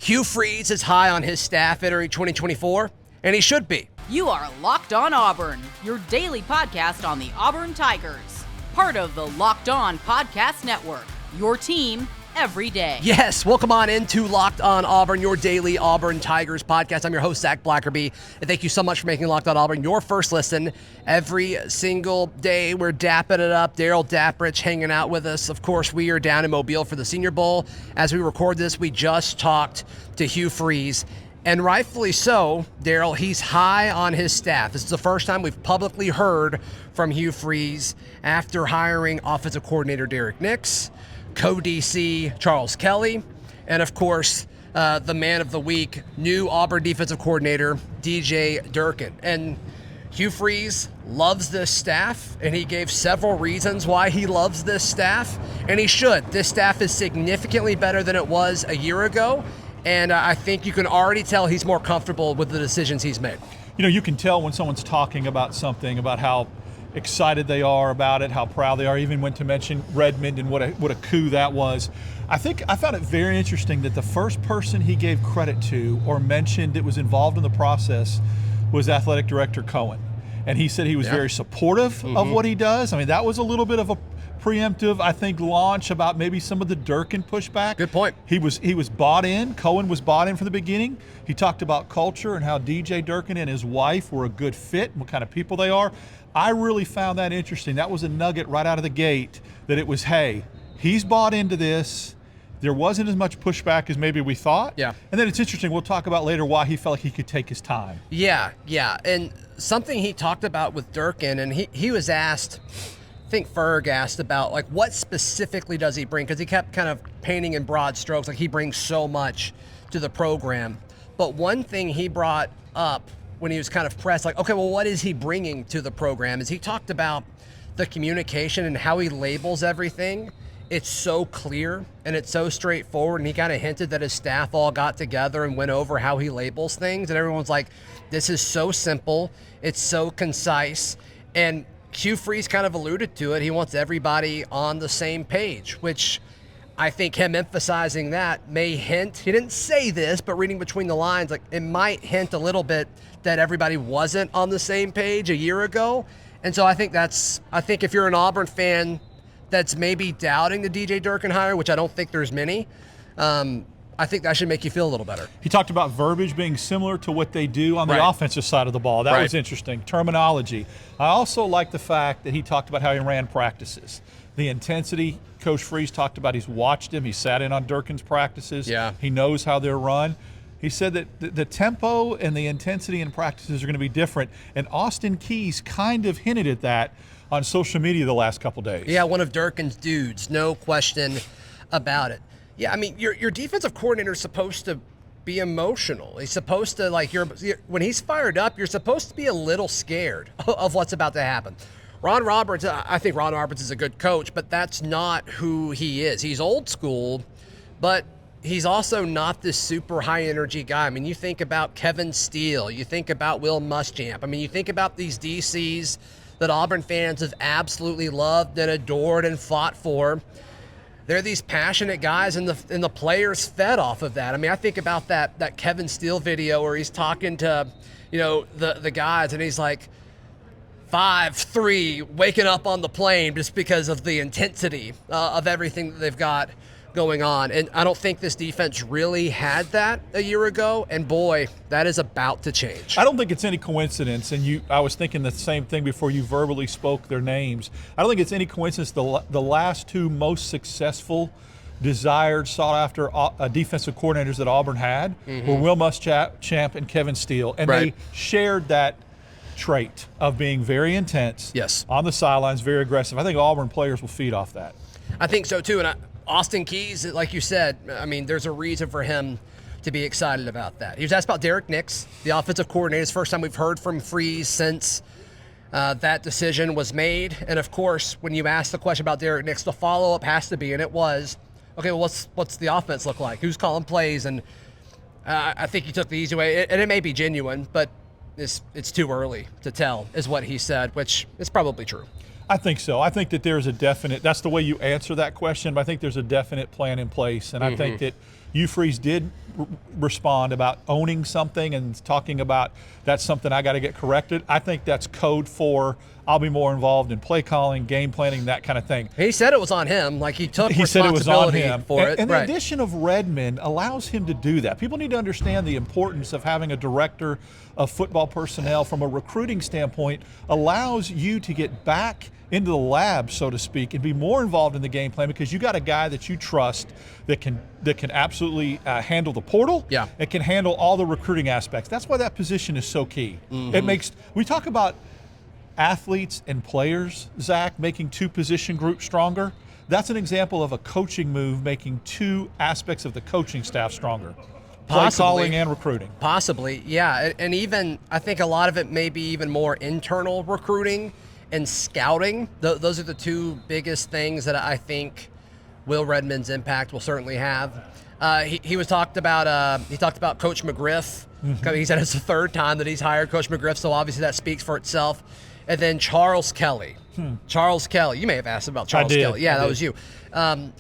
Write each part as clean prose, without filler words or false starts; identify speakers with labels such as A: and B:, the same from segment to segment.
A: Hugh Freeze is high on his staff entering 2024, and he should be.
B: You are Locked On Auburn, your daily podcast on the Auburn Tigers. Part of the Locked On Podcast Network, your team every day.
A: Yes, welcome on into Locked On Auburn, your daily Auburn Tigers podcast. I'm your host, Zach Blackerby, and thank you so much for making Locked On Auburn your first listen every single day. We're dapping it up. Darrell, Dapprich hanging out with us. Of course, we are down in Mobile for the Senio Bowl. As we record this, we just talked to Hugh Freeze, and rightfully so. Darrell, he's high on his staff. This is the first time we've publicly heard from Hugh Freeze after hiring offensive coordinator Derek Nix, co-DC Charles Kelly, and of course, the man of the week, new Auburn defensive coordinator DJ Durkin. And Hugh Freeze loves this staff, and he gave several reasons why he loves this staff, and he should. This staff is significantly better than it was a year ago, and I think you can already tell he's more comfortable with the decisions he's made.
C: You know, you can tell when someone's talking about something, about how excited they are about it, how proud they are. Even went to mention Redmond and what a coup that was. I found it very interesting that the first person he gave credit to or mentioned that was involved in the process was athletic director Cohen. And he said he was very supportive of what he does. I mean, that was a little bit of a preemptive, I think, launch about maybe some of the Durkin pushback.
A: Good point.
C: He was bought in. Cohen was bought in from the beginning. He talked about culture and how DJ Durkin and his wife were a good fit and what kind of people they are. I really found that interesting. That was a nugget right out of the gate, that it was, hey, he's bought into this. There wasn't as much pushback as maybe we thought.
A: Yeah.
C: And then it's interesting, we'll talk about later why he felt like he could take his time.
A: Yeah. And something he talked about with Durkin, and he was asked, I think Ferg asked about, like, what specifically does he bring? Because he kept kind of painting in broad strokes, like he brings so much to the program. But one thing he brought up when he was kind of pressed, like, okay, well, what is he bringing to the program? Is he talked about the communication and how he labels everything. It's so clear and it's so straightforward. And he kind of hinted that his staff all got together and went over how he labels things. And everyone's like, this is so simple. It's so concise. And Hugh Freeze kind of alluded to it. He wants everybody on the same page, which I think him emphasizing that may hint, he didn't say this, but reading between the lines, like it might hint a little bit that everybody wasn't on the same page a year ago. And so I think if you're an Auburn fan that's maybe doubting the DJ Durkin hire, which I don't think there's many, I think that should make you feel a little better.
C: He talked about verbiage being similar to what they do on the offensive side of the ball. That was interesting. Terminology. I also like the fact that he talked about how he ran practices. The intensity, Coach Freeze talked about, he's watched him. He sat in on Durkin's practices.
A: Yeah.
C: He knows how they're run. He said that the tempo and the intensity in practices are going to be different. And Austin Keys kind of hinted at that on social media the last couple days.
A: Yeah, one of Durkin's dudes, no question about it. Yeah, I mean, your defensive coordinator is supposed to be emotional. He's supposed to, like, when he's fired up, you're supposed to be a little scared of what's about to happen. Ron Roberts, I think Ron Roberts is a good coach, but that's not who he is. He's old school, but he's also not this super high-energy guy. I mean, you think about Kevin Steele. You think about Will Muschamp. I mean, you think about these DCs that Auburn fans have absolutely loved and adored and fought for. They're these passionate guys, and the players fed off of that. I mean, I think about that Kevin Steele video where he's talking to, the guys, and he's like, 5-3, waking up on the plane just because of the intensity of everything that they've got going on. And I don't think this defense really had that a year ago, and boy, that is about to change.
C: I don't think it's any coincidence, and I was thinking the same thing before you verbally spoke their names. I don't think it's any coincidence the last two most successful, desired, sought-after defensive coordinators that Auburn had were Will Muschamp and Kevin Steele, and they shared that trait of being very intense on the sidelines, very aggressive. I think Auburn players will feed off that.
A: I think so too, and Austin Keys, like you said, I mean, there's a reason for him to be excited about that. He was asked about Derek Nix, the offensive coordinator. It's the first time we've heard from Freeze since that decision was made. And of course, when you ask the question about Derek Nix, the follow-up has to be, and it was, okay, well, what's the offense look like? Who's calling plays? And I think he took the easy way, and it may be genuine, but it's too early to tell, is what he said, which is probably true.
C: I think so. I think that there's a definite – that's the way you answer that question, but I think there's a definite plan in place. And I think that Hugh Freeze did respond about owning something and talking about that's something I got to get corrected, I think that's code for I'll be more involved in play calling, game planning, that kind of thing.
A: He said it was on him. Like he took
C: He said it was on
A: responsibility
C: him.
A: for it.
C: And
A: right.
C: the addition of Redmond allows him to do that. People need to understand the importance of having a director of football personnel from a recruiting standpoint allows you to get back into the lab, so to speak, and be more involved in the game plan because you got a guy that you trust that can absolutely handle the portal.
A: Yeah.
C: It can handle all the recruiting aspects. That's why that position is so key. We talk about athletes and players, Zach, making two position groups stronger. That's an example of a coaching move making two aspects of the coaching staff stronger. Play calling and recruiting.
A: Possibly, yeah. And even, I think a lot of it may be even more internal recruiting and scouting. Those are the two biggest things that I think Will Redmond's impact will certainly have. He talked about Coach McGriff. He said it's the third time that he's hired Coach McGriff, so obviously that speaks for itself. And then Charles Kelly. Charles Kelly. You may have asked about Charles Kelly. Yeah, that was you. And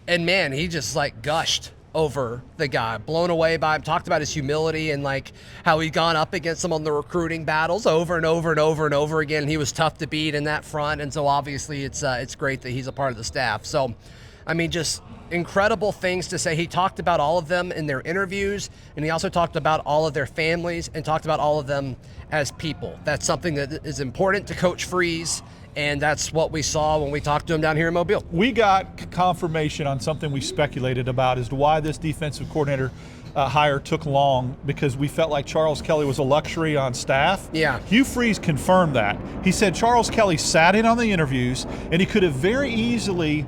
A: man, he just like gushed over the guy, blown away by him, talked about his humility and like how he'd gone up against him on the recruiting battles over and over and over and over again. He was tough to beat in that front. And so obviously it's great that he's a part of the staff. So, I mean, just incredible things to say. He talked about all of them in their interviews, and he also talked about all of their families and talked about all of them as people. That's something that is important to Coach Freeze, and that's what we saw when we talked to him down here in Mobile.
C: We got confirmation on something we speculated about as to why this defensive coordinator hire took long, because we felt like Charles Kelly was a luxury on staff.
A: Yeah.
C: Hugh Freeze confirmed that. He said Charles Kelly sat in on the interviews, and he could have very easily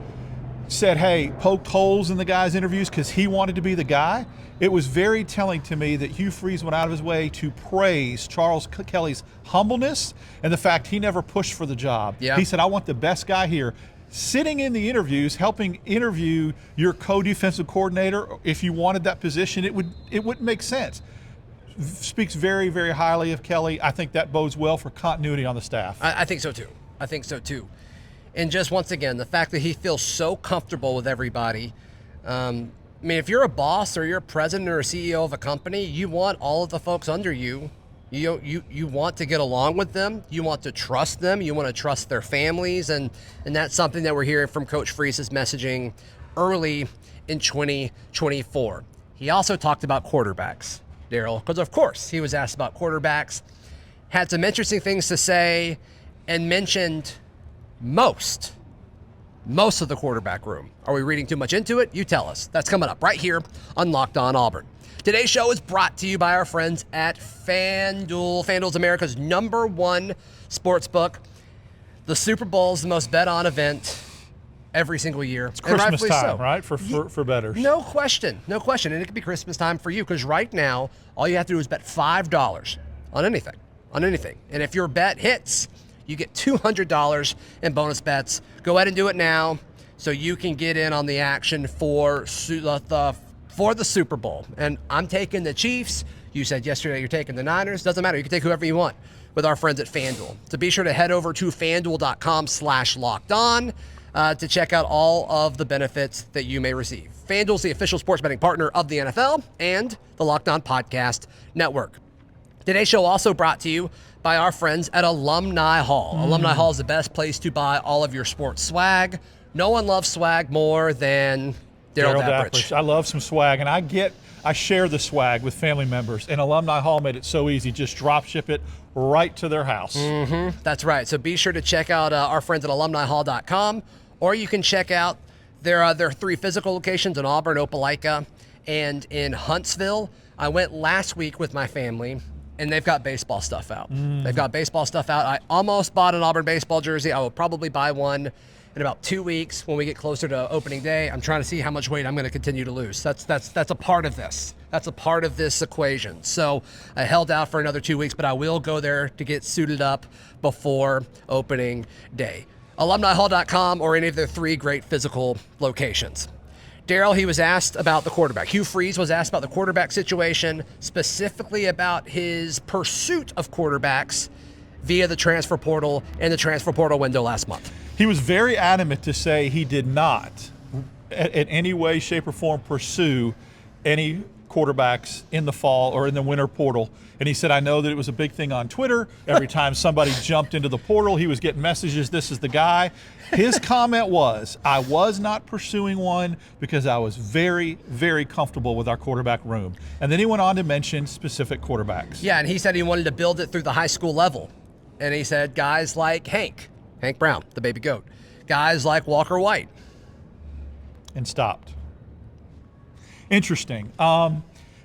C: said, hey, poked holes in the guy's interviews because he wanted to be the guy. It was very telling to me that Hugh Freeze went out of his way to praise Charles Kelly's humbleness and the fact he never pushed for the job.
A: Yeah.
C: He said, I want the best guy here. Sitting in the interviews, helping interview your co-defensive coordinator, if you wanted that position, it wouldn't make sense. Speaks very, very highly of Kelly. I think that bodes well for continuity on the staff.
A: I think so too. And just once again, the fact that he feels so comfortable with everybody. I mean, if you're a boss or you're a president or a CEO of a company, you want all of the folks under you. You want to get along with them. You want to trust them. You want to trust their families. And that's something that we're hearing from Coach Freeze's messaging early in 2024. He also talked about quarterbacks, Darrell, because of course he was asked about quarterbacks, had some interesting things to say, and mentioned most of the quarterback room. Are we reading too much into it? You tell us. That's coming up right here on Locked On Auburn. Today's show is brought to you by our friends at FanDuel. FanDuel's America's #1 sportsbook. The Super Bowl is the most bet-on event every single year.
C: It's Christmas time,
A: so.
C: right? For bettors.
A: No question. And it could be Christmas time for you, because right now, all you have to do is bet $5 on anything. And if your bet hits, you get $200 in bonus bets. Go ahead and do it now so you can get in on the action for the Super Bowl. And I'm taking the Chiefs. You said yesterday you're taking the Niners. Doesn't matter. You can take whoever you want with our friends at FanDuel. So be sure to head over to FanDuel.com/lockedon to check out all of the benefits that you may receive. FanDuel is the official sports betting partner of the NFL and the Locked On Podcast Network. Today's show also brought to you by our friends at Alumni Hall. Alumni Hall is the best place to buy all of your sports swag. No one loves swag more than Darrell Dapprich.
C: I love some swag, and I share the swag with family members, and Alumni Hall made it so easy. Just drop ship it right to their house.
A: That's right. So be sure to check out our friends at alumnihall.com, or you can check out their 3 physical locations in Auburn, Opelika, and in Huntsville. I went last week with my family, and they've got baseball stuff out. I almost bought an Auburn baseball jersey. I will probably buy one in about 2 weeks when we get closer to opening day. I'm trying to see how much weight I'm going to continue to lose. That's a part of this. That's a part of this equation. So I held out for another 2 weeks, but I will go there to get suited up before opening day. AlumniHall.com or any of their 3 great physical locations. Darrell, he was asked about the quarterback. Hugh Freeze was asked about the quarterback situation, specifically about his pursuit of quarterbacks via the transfer portal and the transfer portal window last month.
C: He was very adamant to say he did not, in any way, shape, or form, pursue any quarterbacks in the fall or in the winter portal. And he said, I know that it was a big thing on Twitter. Every time somebody jumped into the portal, he was getting messages, this is the guy. His comment was, I was not pursuing one because I was very, very comfortable with our quarterback room. And then he went on to mention specific quarterbacks.
A: Yeah, and he said he wanted to build it through the high school level. And he said guys like Hank Brown, the baby goat, guys like Walker White.
C: And stopped. Interesting.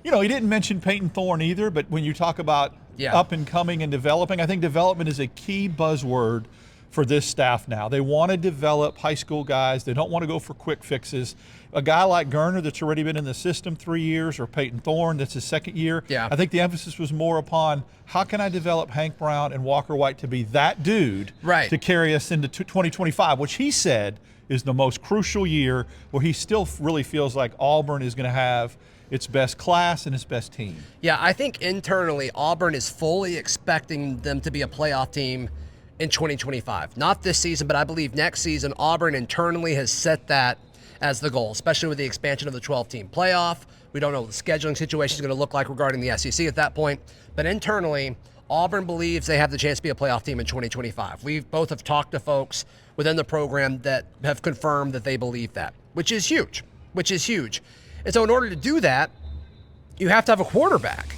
C: He didn't mention Peyton Thorne either, but when you talk about up and coming and developing, I think development is a key buzzword for this staff now. They want to develop high school guys. They don't want to go for quick fixes. A guy like Gerner that's already been in the system 3 years, or Peyton Thorne that's his second year, I think the emphasis was more upon how can I develop Hank Brown and Walker White to be that dude to carry us into 2025, which he said is the most crucial year where he still really feels like Auburn is going to have its best class and its best team.
A: Yeah, I think internally Auburn is fully expecting them to be a playoff team in 2025. Not this season, but I believe next season Auburn internally has set that as the goal, especially with the expansion of the 12-team playoff. We don't know what the scheduling situation is going to look like regarding the SEC at that point, but internally Auburn believes they have the chance to be a playoff team in 2025. We both have talked to folks within the program that have confirmed that they believe that, which is huge. And so in order to do that, you have to have a quarterback.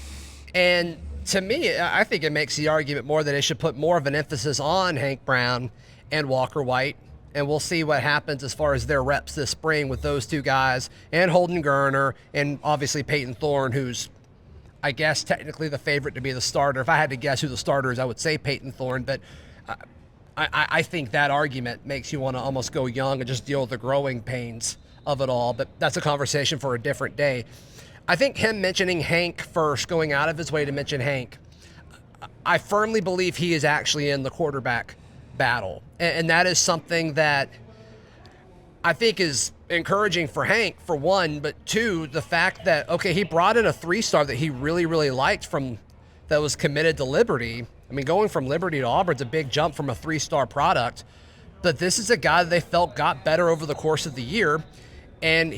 A: And to me, I think it makes the argument more that it should put more of an emphasis on Hank Brown and Walker White. And we'll see what happens as far as their reps this spring with those two guys and Holden Gerner and obviously Peyton Thorne, who's, I guess, technically the favorite to be the starter. If I had to guess who the starter is, I would say Peyton Thorne. But I think that argument makes you want to almost go young and just deal with the growing pains of it all. But that's a conversation for a different day. I think him mentioning Hank first, going out of his way to mention Hank, I firmly believe he is actually in the quarterback battle. And that is something that I think is encouraging for Hank, for one, but two, the fact that, okay, he brought in a 3-star that he really, really liked that was committed to Liberty. I mean, going from Liberty to Auburn's a big jump from a 3-star product, but this is a guy that they felt got better over the course of the year. And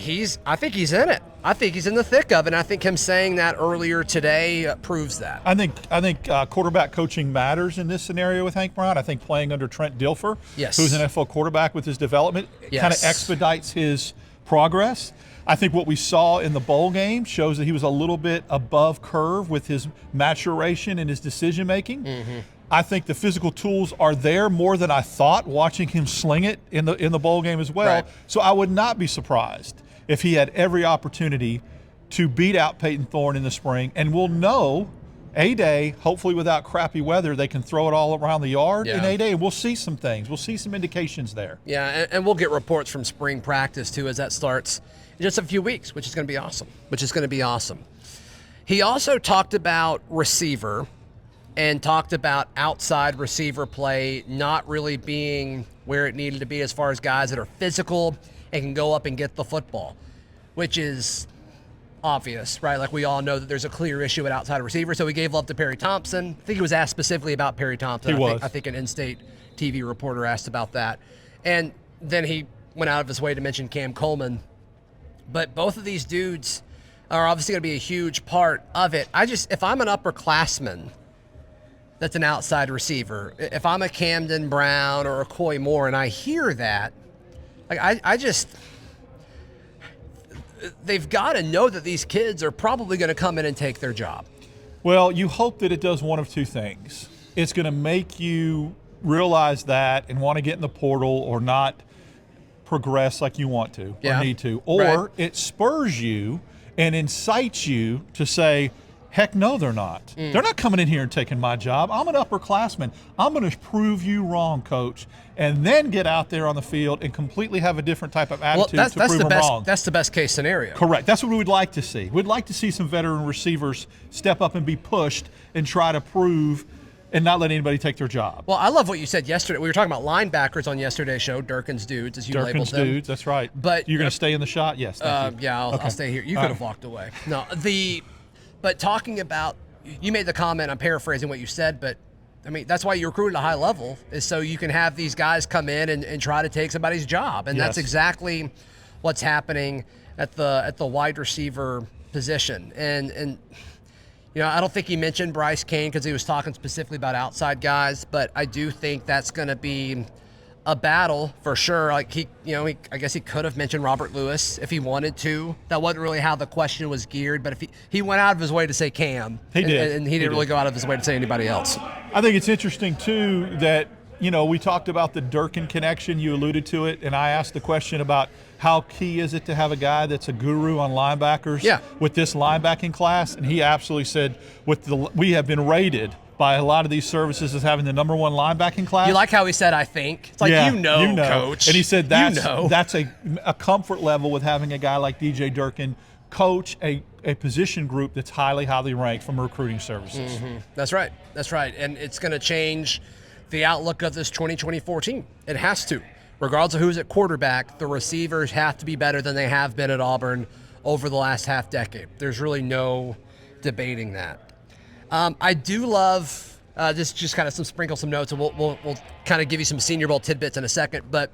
A: I think he's in it. I think he's in the thick of it. And I think him saying that earlier today proves that.
C: I think quarterback coaching matters in this scenario with Hank Brown. I think playing under Trent Dilfer, who's an NFL quarterback with his development, kind of expedites his progress. I think what we saw in the bowl game shows that he was a little bit above curve with his maturation and his decision making. Mm-hmm. I think the physical tools are there more than I thought watching him sling it in the bowl game as well. Right. So I would not be surprised if he had every opportunity to beat out Peyton Thorne in the spring. And we'll know A-Day, hopefully without crappy weather, they can throw it all around the yard in A-Day, and we'll see some things. We'll see some indications there.
A: Yeah, and we'll get reports from spring practice, too, as that starts in just a few weeks, which is going to be awesome. He also talked about receiver and talked about outside receiver play not really being where it needed to be as far as guys that are physical and can go up and get the football, which is obvious, right? Like we all know that there's a clear issue at outside receiver. So he gave love to Perry Thompson. I think he was asked specifically about Perry Thompson. I think an in-state TV reporter asked about that. And then he went out of his way to mention Cam Coleman. But both of these dudes are obviously going to be a huge part of it. If I'm an upperclassman that's an outside receiver, if I'm a Camden Brown or a Coy Moore and I hear that, like they've got to know that these kids are probably going to come in and take their job.
C: Well, you hope that it does one of two things. It's going to make you realize that and want to get in the portal or not progress like you want to or need to. Or it spurs you and incites you to say, heck no, they're not. They're not coming in here and taking my job. I'm an upperclassman. I'm going to prove you wrong, coach, and then get out there on the field and completely have a different type of attitude to prove them wrong.
A: That's the best case scenario.
C: Correct. That's what we would like to see. We'd like to see some veteran receivers step up and be pushed and try to prove and not let anybody take their job.
A: Well, I love what you said yesterday. We were talking about linebackers on yesterday's show, Durkin's dudes, as you labeled them.
C: Durkin's dudes, that's right. But you're going to stay in the shot? Yes, thank you.
A: Yeah, I'll stay here. You could have walked away. No, but talking about, you made the comment, I'm paraphrasing what you said, but I mean, that's why you recruit at a high level, is so you can have these guys come in and try to take somebody's job. And that's exactly what's happening at the wide receiver position. And I don't think he mentioned Bryce Kane because he was talking specifically about outside guys, but I do think that's going to be a battle for sure. Like I guess he could have mentioned Robert Lewis if he wanted to. That wasn't really how the question was geared, but if he went out of his way to say Cam,
C: he did,
A: and he didn't really go out of his way to say anybody else.
C: I think it's interesting too that we talked about the Durkin connection. You alluded to it, and I asked the question about how key is it to have a guy that's a guru on linebackers with this linebacking class, and he absolutely said we have been rated by a lot of these services as having the number one linebacking class.
A: You like how he said, I think? It's like, coach.
C: And he said that's a comfort level with having a guy like DJ Durkin coach a position group that's highly, highly ranked from recruiting services.
A: Mm-hmm. That's right. And it's going to change the outlook of this 2024 team. It has to. Regardless of who's at quarterback, the receivers have to be better than they have been at Auburn over the last half decade. There's really no debating that. I do love just kind of sprinkle some notes, and we'll kind of give you some Senior Bowl tidbits in a second. But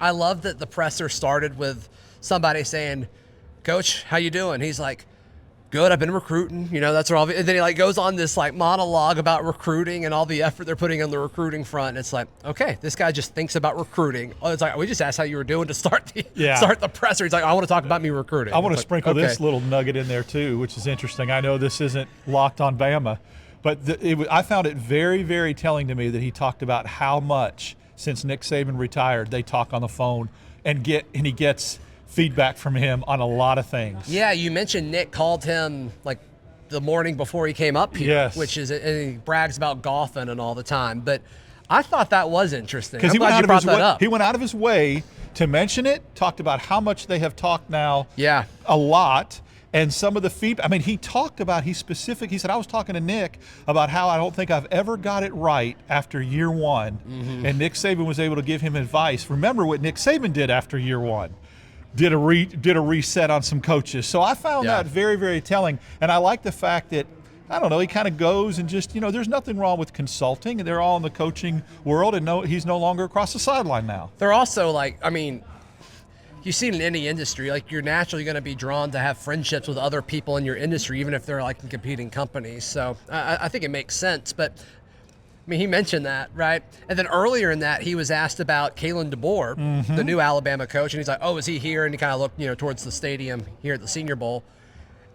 A: I love that the presser started with somebody saying, "Coach, how you doing?" He's like, "Good. I've been recruiting. That's all." And then he goes on this monologue about recruiting and all the effort they're putting on the recruiting front. And it's like, okay, this guy just thinks about recruiting. Oh, it's like, we just asked how you were doing to start the presser. He's like, I want to talk about me recruiting.
C: I want to sprinkle this little nugget in there too, which is interesting. I know this isn't locked on Bama, but I found it very, very telling to me that he talked about how much since Nick Saban retired they talk on the phone and he gets feedback from him on a lot of things.
A: Yeah, you mentioned Nick called him the morning before he came up here,
C: yes.
A: And he brags about golfing and all the time. But I thought that was interesting.
C: Because
A: he went
C: out of his way to mention it, talked about how much they have talked now.
A: Yeah,
C: a lot. And some of the feedback, he said, I was talking to Nick about how I don't think I've ever got it right after year one. Mm-hmm. And Nick Saban was able to give him advice. Remember what Nick Saban did after year one. Did a reset on some coaches. So I found that very, very telling. And I like the fact that, I don't know, he kind of goes and just, there's nothing wrong with consulting. And they're all in the coaching world, and he's no longer across the sideline now.
A: They're also you see it in any industry, you're naturally going to be drawn to have friendships with other people in your industry, even if they're in competing companies. So I think it makes sense. But he mentioned that, right? And then earlier in that, he was asked about Kalen DeBoer, the new Alabama coach, and he's like, "Oh, is he here?" And he kind of looked, towards the stadium here at the Senior Bowl,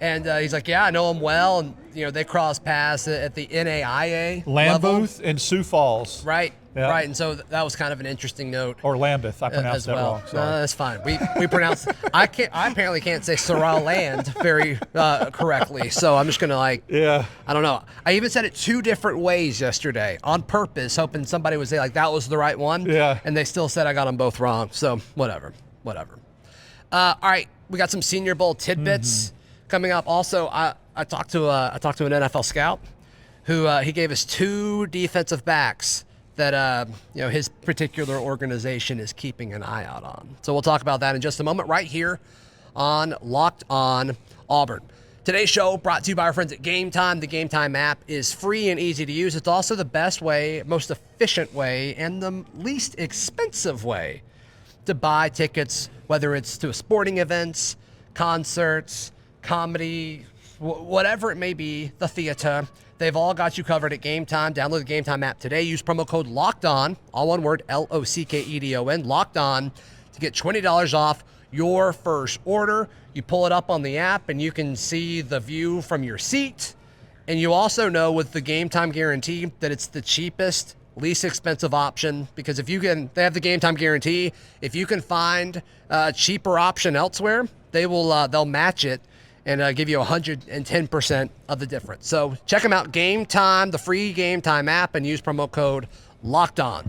A: and he's like, "Yeah, I know him well." And they crossed paths at the NAIA
C: Lambooth and Sioux Falls,
A: right? Yeah. Right, and so that was kind of an interesting note.
C: Or Lambeth, I pronounced that wrong.
A: Sorry. No, that's fine. We pronounce. I apparently can't say Sorrel Land very correctly, so I'm just gonna I don't know. I even said it 2 different ways yesterday on purpose, hoping somebody would say that was the right one.
C: Yeah.
A: And they still said I got them both wrong. So whatever. All right, we got some Senior Bowl tidbits coming up. Also, I talked to an NFL scout who he gave us 2 defensive backs that his particular organization is keeping an eye out on. So we'll talk about that in just a moment right here on Locked On Auburn. Today's show brought to you by our friends at Game Time. The Game Time app is free and easy to use. It's also the best way, most efficient way, and the least expensive way to buy tickets, whether it's to sporting events, concerts, comedy, whatever it may be, the theater. They've all got you covered at Game Time. Download the Game Time app today. Use promo code LOCKEDON, all one word, LOCKEDON, Locked On, to get $20 off your first order. You pull it up on the app, and you can see the view from your seat. And you also know with the Game Time guarantee that it's the cheapest, least expensive option, because they have the Game Time guarantee. If you can find a cheaper option elsewhere, they'll match it and give you 110% of the difference. So check them out, Game Time, the free Game Time app, and use promo code LOCKEDON.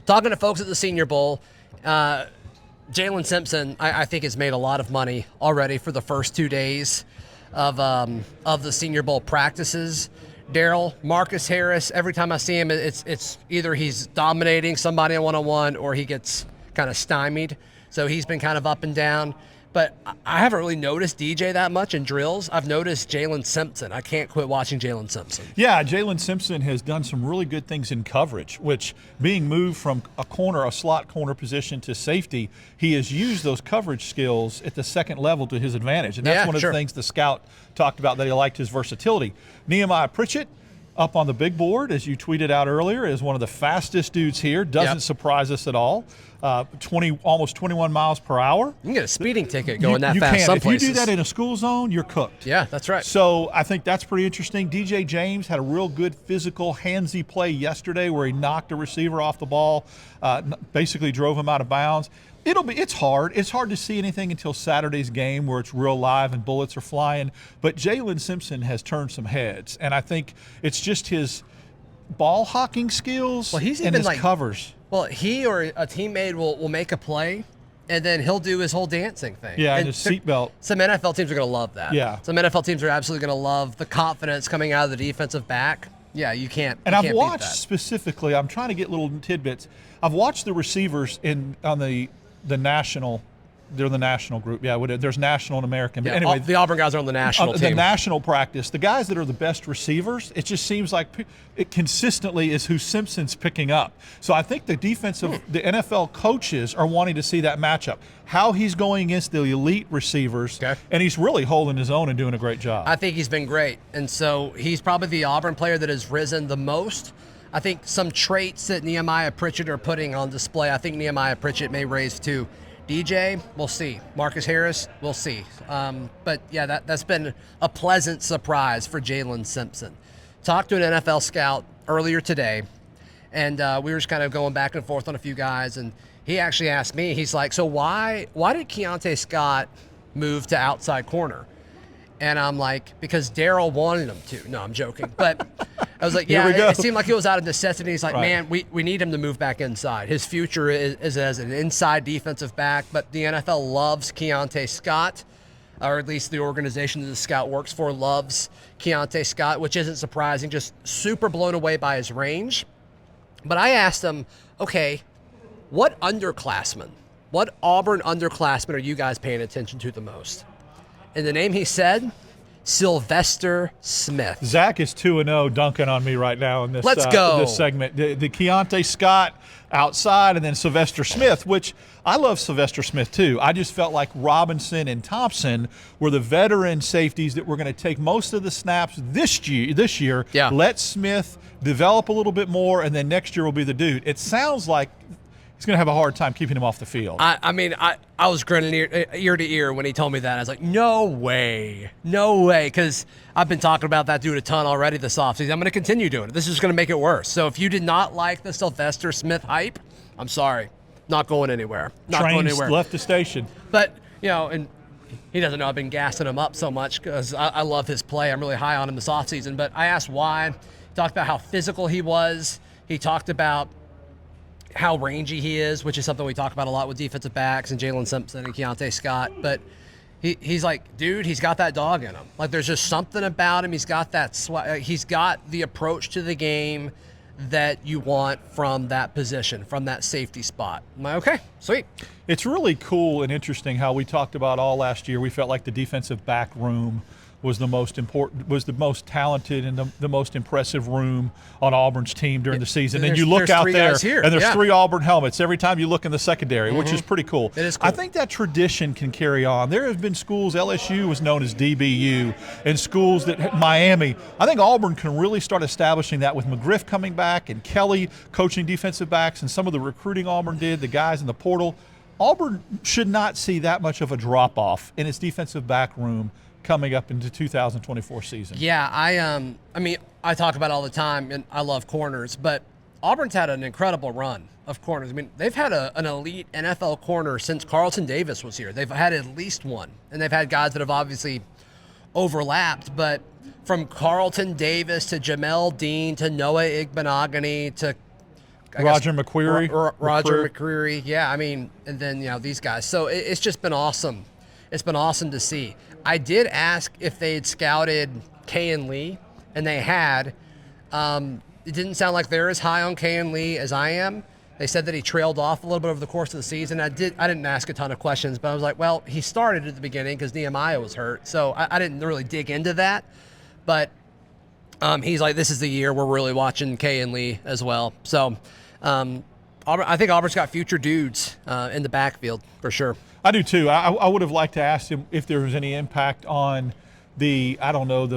A: Talking to folks at the Senior Bowl, Jalen Simpson, I think, has made a lot of money already for the first 2 days of the Senior Bowl practices. Darrell, Marcus Harris, every time I see him, it's either he's dominating somebody on one-on-one or he gets kind of stymied. So he's been kind of up and down. But I haven't really noticed DJ that much in drills. I've noticed Jalen Simpson. I can't quit watching Jalen Simpson.
C: Yeah, Jalen Simpson has done some really good things in coverage, which being moved from a slot corner position to safety, he has used those coverage skills at the second level to his advantage. And that's one of the things the scout talked about, that he liked his versatility. Nehemiah Pritchett, up on the big board, as you tweeted out earlier, is one of the fastest dudes here. Doesn't surprise us at all. Almost 21 miles per hour.
A: You can get a speeding ticket going that fast.
C: Some places. If you do that in a school zone, you're cooked.
A: Yeah, that's right.
C: So I think that's pretty interesting. DJ James had a real good physical, handsy play yesterday where he knocked a receiver off the ball, basically drove him out of bounds. It's hard. It's hard to see anything until Saturday's game where it's real live and bullets are flying. But Jalen Simpson has turned some heads, and I think it's just his ball hawking skills and his covers.
A: Well, he or a teammate will make a play, and then he'll do his whole dancing thing.
C: Yeah, and his seatbelt.
A: Some NFL teams are going to love that.
C: Yeah.
A: Some NFL teams are absolutely going to love the confidence coming out of the defensive back. Yeah, you can't.
C: And I've watched specifically, I'm trying to get little tidbits. I've watched the receivers on the national. They're the national group. Yeah, there's national and American. But anyway,
A: the Auburn guys are on the national team.
C: The national practice, the guys that are the best receivers, it just seems like it consistently is who Simpson's picking up. So I think the the NFL coaches are wanting to see that matchup. How he's going against the elite receivers, and he's really holding his own and doing a great job.
A: I think he's been great. And so he's probably the Auburn player that has risen the most. I think some traits that Nehemiah Pritchett are putting on display, I think Nehemiah Pritchett may raise too. DJ, we'll see. Marcus Harris, we'll see. But yeah, that's been a pleasant surprise for Jalen Simpson. Talked to an NFL scout earlier today, and we were just kind of going back and forth on a few guys, and he actually asked me, he's like, so why did Keontae Scott move to outside corner? And I'm like, because Darrell wanted him to. No, I'm joking. But I was like, yeah, it seemed like it was out of necessity. He's like, man, we need him to move back inside. His future is as an inside defensive back, but the NFL loves Keontae Scott, or at least the organization that the scout works for loves Keontae Scott, which isn't surprising, just super blown away by his range. But I asked him, okay, what Auburn underclassmen are you guys paying attention to the most? And the name he said, Sylvester Smith.
C: Zach is 2-0 dunking on me right now in this,
A: Let's go.
C: This segment. The Keontae Scott outside, and then Sylvester Smith, which I love Sylvester Smith too. I just felt like Robinson and Thompson were the veteran safeties that were going to take most of the snaps this year.
A: Yeah.
C: Let Smith develop a little bit more, and then next year will be the dude. It sounds like he's going to have a hard time keeping him off the field.
A: I mean, I was grinning ear to ear when he told me that. I was like, no way, because I've been talking about that dude a ton already this offseason. I'm going to continue doing it. This is just going to make it worse. So if you did not like the Sylvester Smith hype, I'm sorry. Not going anywhere.
C: Trains left the station.
A: But, and he doesn't know I've been gassing him up so much because I love his play. I'm really high on him this offseason. But I asked why. He talked about how physical he was. He talked about how rangy he is, which is something we talk about a lot with defensive backs and Jalen Simpson and Keontae Scott. But he's like, dude, he's got that dog in him. Like, there's just something about him. He's got that he's got the approach to the game that you want from that position, from that safety spot. I'm like, okay, sweet.
C: It's really cool and interesting how we talked about all last year. We felt like the defensive back room was the most important, was the most talented and the most impressive room on Auburn's team during the season. And you look out there, and there's three Auburn helmets every time you look in the secondary, which is pretty cool.
A: It is cool.
C: I think that tradition can carry on. There have been schools, LSU was known as DBU, and schools that, Miami, I think Auburn can really start establishing that with McGriff coming back and Kelly coaching defensive backs and some of the recruiting Auburn did, the guys in the portal. Auburn should not see that much of a drop-off in its defensive back room coming up into 2024 season.
A: Yeah, I mean, I talk about it all the time, and I love corners, but Auburn's had an incredible run of corners. I mean, they've had an elite NFL corner since Carlton Davis was here. They've had at least one, and they've had guys that have obviously overlapped, but from Carlton Davis to Jamel Dean to Noah Igbenogany to
C: Roger McQuarrie.
A: Roger McQuarrie, yeah, I mean, and then, these guys. So it's just been awesome. It's been awesome to see. I did ask if they had scouted Kay and Lee, and they had. It didn't sound like they're as high on Kay and Lee as I am, They said that he trailed off a little bit over the course of the season. I didn't ask a ton of questions, but I was like, well, he started at the beginning because Nehemiah was hurt, so I didn't really dig into that. But he's like, this is the year we're really watching Kay and Lee as well. So I think Auburn's got future dudes in the backfield for sure.
C: I do too. I would have liked to ask him if there was any impact on the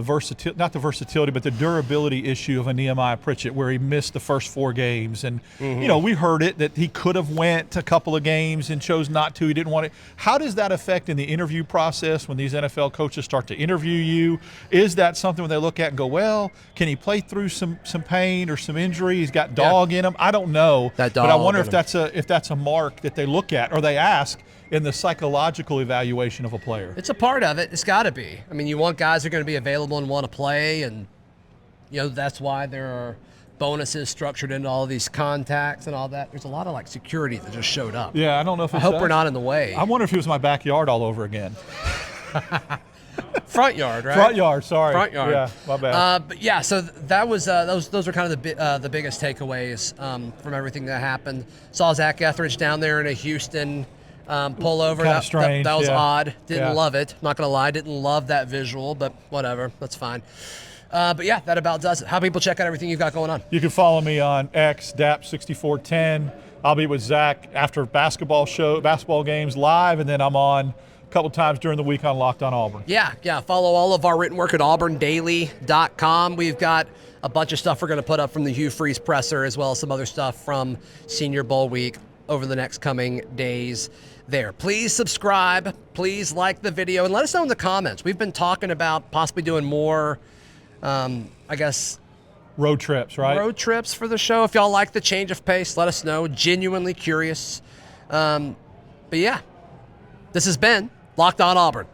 C: versatility, not the versatility, but the durability issue of a Nehemiah Pritchett, where he missed the first 4 games. And, we heard it that he could have went a couple of games and chose not to. He didn't want it. How does that affect in the interview process when these NFL coaches start to interview you? Is that something when they look at and go, well, can he play through some pain or some injury? He's got dog in him. I don't know.
A: That dog
C: but I wonder if that's a mark that they look at or they ask in the psychological evaluation of a player.
A: It's a part of it. It's got to be. I mean, you want guys who are going to be available and want to play, and that's why there are bonuses structured into all of these contacts and all that. There's a lot of security that just showed up.
C: Yeah, I don't know if
A: I hope we're not in the way.
C: I wonder if it was my backyard all over again.
A: Front yard, right?
C: Front yard, sorry.
A: Front yard.
C: Yeah, my bad.
A: But yeah, so that was those are kind of the biggest takeaways from everything that happened. Saw Zach Etheridge down there in a Houston pullover.
C: Kind of strange.
A: That was odd. Didn't
C: Yeah.
A: love it. Not gonna lie, didn't love that visual, but whatever, that's fine. But yeah, that about does it. How people check out everything you've got going on?
C: You can follow me on X, Dap6410. I'll be with Zach after basketball games live, and then I'm on a couple times during the week on Locked On Auburn.
A: Yeah. Follow all of our written work at auburndaily.com. We've got a bunch of stuff we're going to put up from the Hugh Freeze presser, as well as some other stuff from Senior Bowl week over the next coming days there. Please subscribe. Please like the video, and let us know in the comments. We've been talking about possibly doing more,
C: Road trips, right?
A: road trips for the show. If y'all like the change of pace, let us know. Genuinely curious. But yeah, this has been Locked On Auburn.